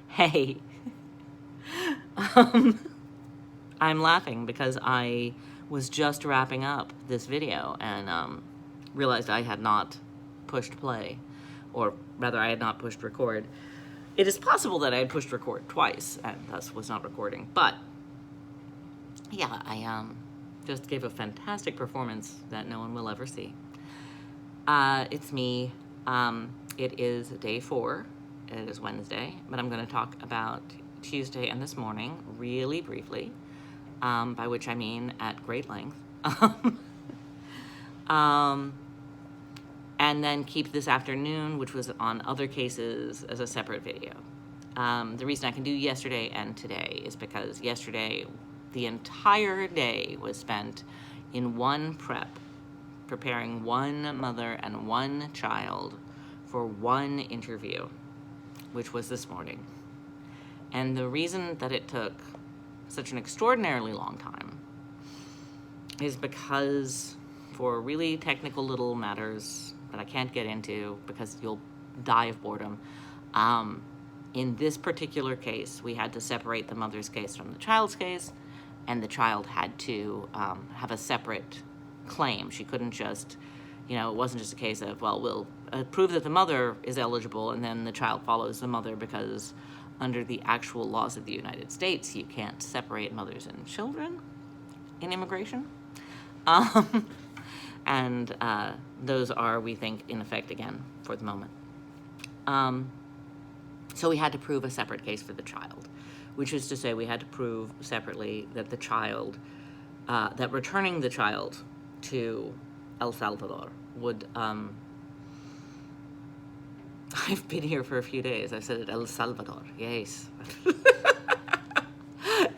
Hey, um, I'm laughing because I was just wrapping up this video and realized I had not pushed play, or rather I had not pushed record. It is possible that I had pushed record twice and thus was not recording, but yeah, I just gave a fantastic performance that no one will ever see. It's me. It is day 4. It is Wednesday, but I'm going to talk about Tuesday and this morning really briefly, by which I mean at great length. And then keep this afternoon, which was on other cases, as a separate video. The reason I can do yesterday and today is because yesterday, the entire day was spent in one preparing one mother and one child for one interview, which was this morning. And the reason that it took such an extraordinarily long time is because, for really technical little matters that I can't get into because you'll die of boredom, in this particular case, we had to separate the mother's case from the child's case, and the child had to have a separate claim. She couldn't just, it wasn't just a case of, well, we'll prove that the mother is eligible and then the child follows the mother, because under the actual laws of the United States, you can't separate mothers and children in immigration. And those are, we think, in effect again for the moment. So we had to prove a separate case for the child, which is to say we had to prove separately that the child, that returning the child to El Salvador would, I've been here for a few days. I've said it, El Salvador, yes.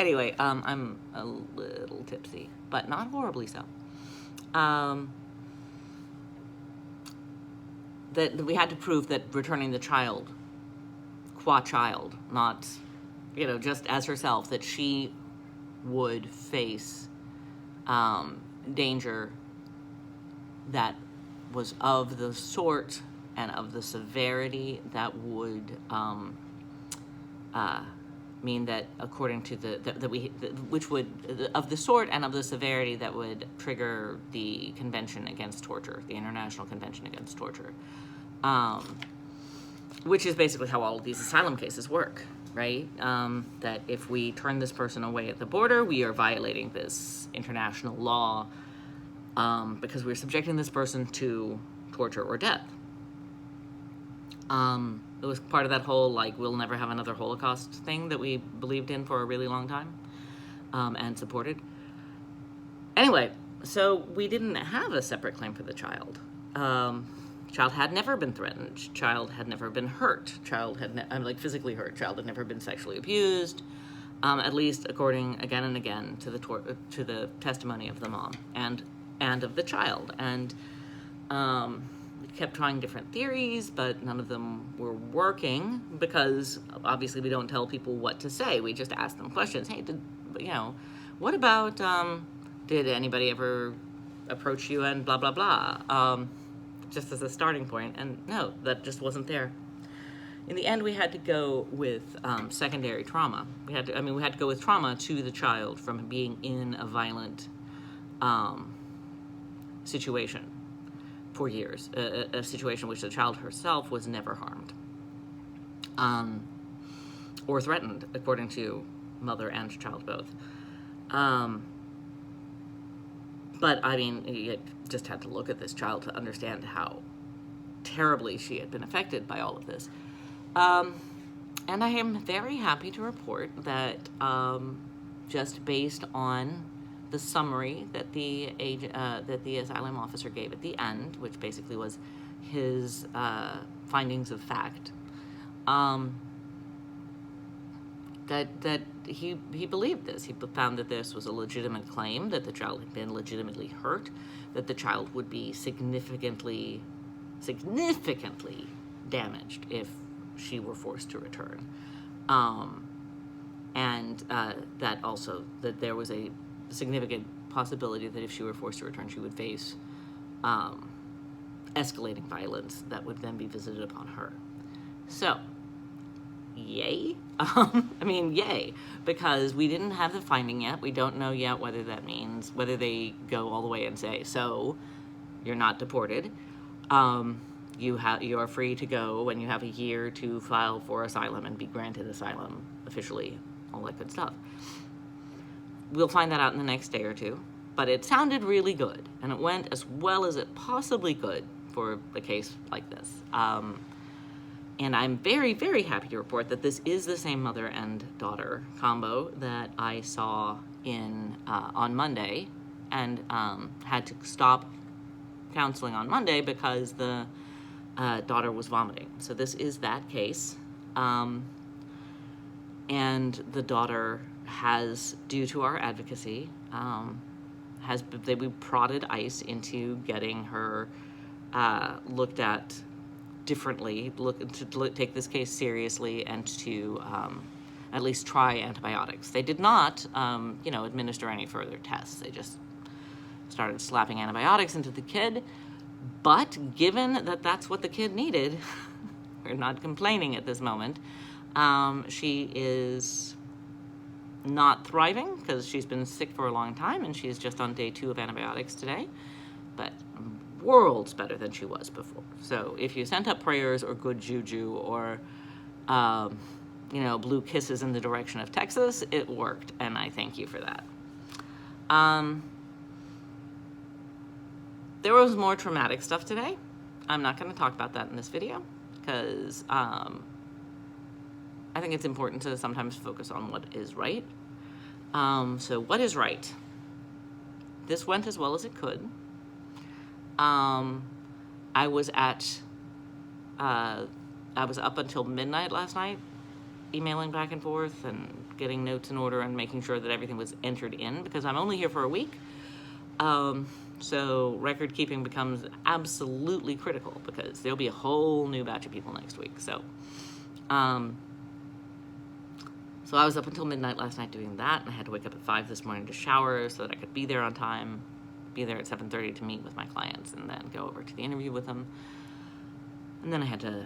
Anyway, I'm a little tipsy, but not horribly so. That we had to prove that returning the child, qua child, not, just as herself, that she would face danger that was of the sort and of the severity that would mean that, according to which would, of the sort and of the severity that would trigger the Convention Against Torture, the International Convention Against Torture, which is basically how all of these asylum cases work, right? That if we turn this person away at the border, we are violating this international law, because we're subjecting this person to torture or death. It was part of that whole, we'll never have another Holocaust thing that we believed in for a really long time, and supported. Anyway, so we didn't have a separate claim for the child. Child had never been threatened. Child had never been hurt. Child had, physically hurt. Child had never been sexually abused, at least according, again and again, to the testimony of the mom and of the child. And we kept trying different theories, but none of them were working, because obviously we don't tell people what to say. We just ask them questions. Hey, what about, did anybody ever approach you and blah, blah, blah, just as a starting point. And no, that just wasn't there. In the end, we had to go with secondary trauma. We had to go with trauma to the child from being in a violent situation for years, a situation in which the child herself was never harmed or threatened, according to mother and child both. But you just had to look at this child to understand how terribly she had been affected by all of this. And I am very happy to report that, just based on the summary that the asylum officer gave at the end, which basically was his findings of fact, that he believed this. He found that this was a legitimate claim, that the child had been legitimately hurt, that the child would be significantly damaged if she were forced to return. And that also, that there was a significant possibility that if she were forced to return, she would face escalating violence that would then be visited upon her. So, yay. I mean, yay, because we didn't have the finding yet. We don't know yet whether that means, whether they go all the way and say, so you're not deported. You are free to go when you have a year to file for asylum and be granted asylum officially, all that good stuff. We'll find that out in the next day or two, but it sounded really good, and it went as well as it possibly could for a case like this. And I'm very, very happy to report that this is the same mother and daughter combo that I saw on Monday, and had to stop counseling on Monday because the daughter was vomiting. So this is that case. And the daughter has, due to our advocacy, we prodded ICE into getting her looked at differently, take this case seriously, and to at least try antibiotics. They did not, administer any further tests. They just started slapping antibiotics into the kid. But given that that's what the kid needed, we're not complaining at this moment. She is not thriving because she's been sick for a long time, and she's just on day 2 of antibiotics today. But worlds better than she was before. So if you sent up prayers or good juju or, blue kisses in the direction of Texas, it worked, and I thank you for that. There was more traumatic stuff today. I'm not going to talk about that in this video because I think it's important to sometimes focus on what is right. So what is right? This went as well as it could. I was up until midnight last night, emailing back and forth and getting notes in order and making sure that everything was entered in, because I'm only here for a week. So record keeping becomes absolutely critical because there'll be a whole new batch of people next week. So I was up until midnight last night doing that, and I had to wake up at 5 this morning to shower so that I could be there on time, be there at 7:30 to meet with my clients, and then go over to the interview with them. And then I had to,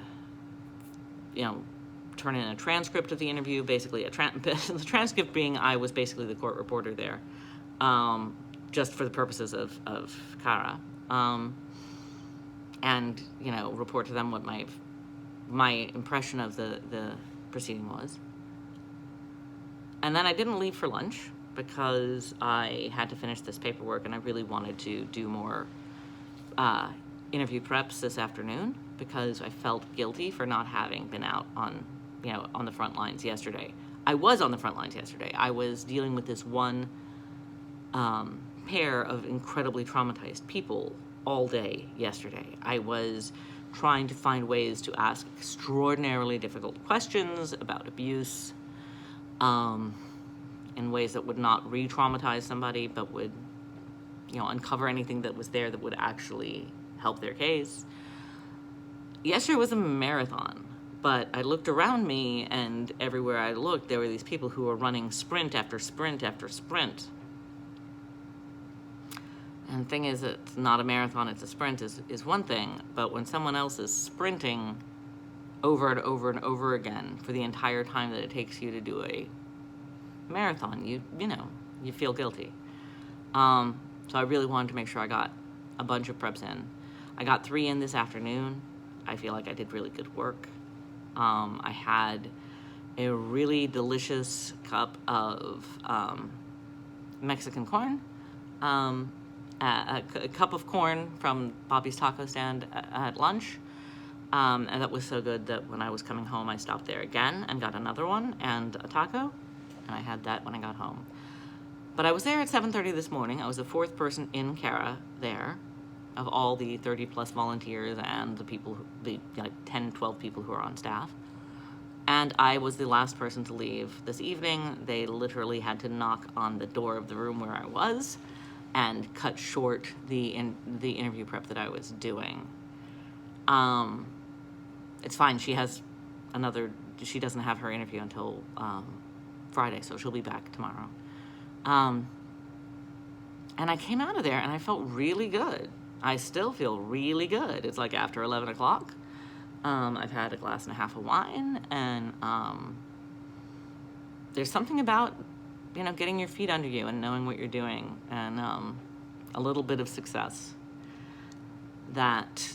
turn in a transcript of the interview, basically the transcript being I was basically the court reporter there, just for the purposes of Kara, and report to them what my impression of the proceeding was. And then I didn't leave for lunch because I had to finish this paperwork, and I really wanted to do more interview preps this afternoon because I felt guilty for not having been out on the front lines yesterday. I was on the front lines yesterday. I was dealing with this one pair of incredibly traumatized people all day yesterday. I was trying to find ways to ask extraordinarily difficult questions about abuse, in ways that would not re-traumatize somebody, but would, uncover anything that was there that would actually help their case. Yesterday was a marathon, but I looked around me, and everywhere I looked, there were these people who were running sprint after sprint after sprint. And the thing is, it's not a marathon, it's a sprint is one thing, but when someone else is sprinting over and over and over again for the entire time that it takes you to do a marathon, you feel guilty. So I really wanted to make sure I got a bunch of preps in. I got 3 in this afternoon. I feel like I did really good work. I had a really delicious cup of Mexican corn, a cup of corn from Bobby's Taco Stand at lunch, and that was so good that when I was coming home, I stopped there again and got another one and a taco, and I had that when I got home. But I was there at 7:30 this morning. I was the 4th person in Cara there, of all the 30 plus volunteers and the people, 10, 12 people who are on staff. And I was the last person to leave this evening. They literally had to knock on the door of the room where I was and cut short the interview prep that I was doing. It's fine. She doesn't have her interview until Friday, so she'll be back tomorrow. And I came out of there and I felt really good. I still feel really good. It's like after 11 o'clock. I've had a glass and a half of wine, and there's something about, getting your feet under you and knowing what you're doing, and a little bit of success that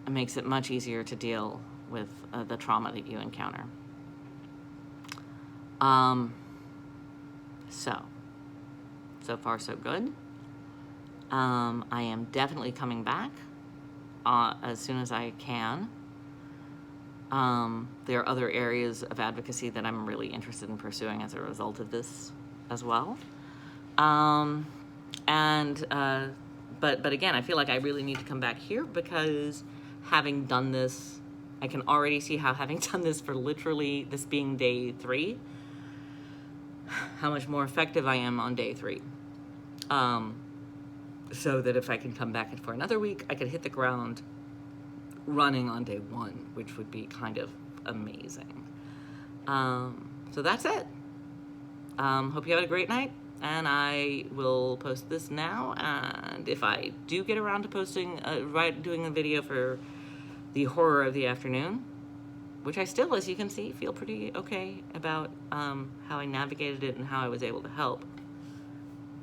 makes it much easier to deal with the trauma that you encounter. So far so good. I am definitely coming back as soon as I can. There are other areas of advocacy that I'm really interested in pursuing as a result of this as well. But again, I feel like I really need to come back here, because having done this, I can already see how, having done this for literally this being day 3, how much more effective I am on day 3. So that if I can come back for another week, I could hit the ground running on day 1, which would be kind of amazing. So that's it. Hope you had a great night, and I will post this now. And if I do get around to posting, doing a video for the horror of the afternoon, which I still, as you can see, feel pretty okay about how I navigated it and how I was able to help.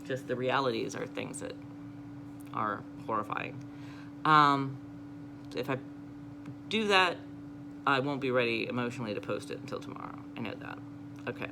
Just the realities are things that are horrifying. If I do that, I won't be ready emotionally to post it until tomorrow. I know that. Okay.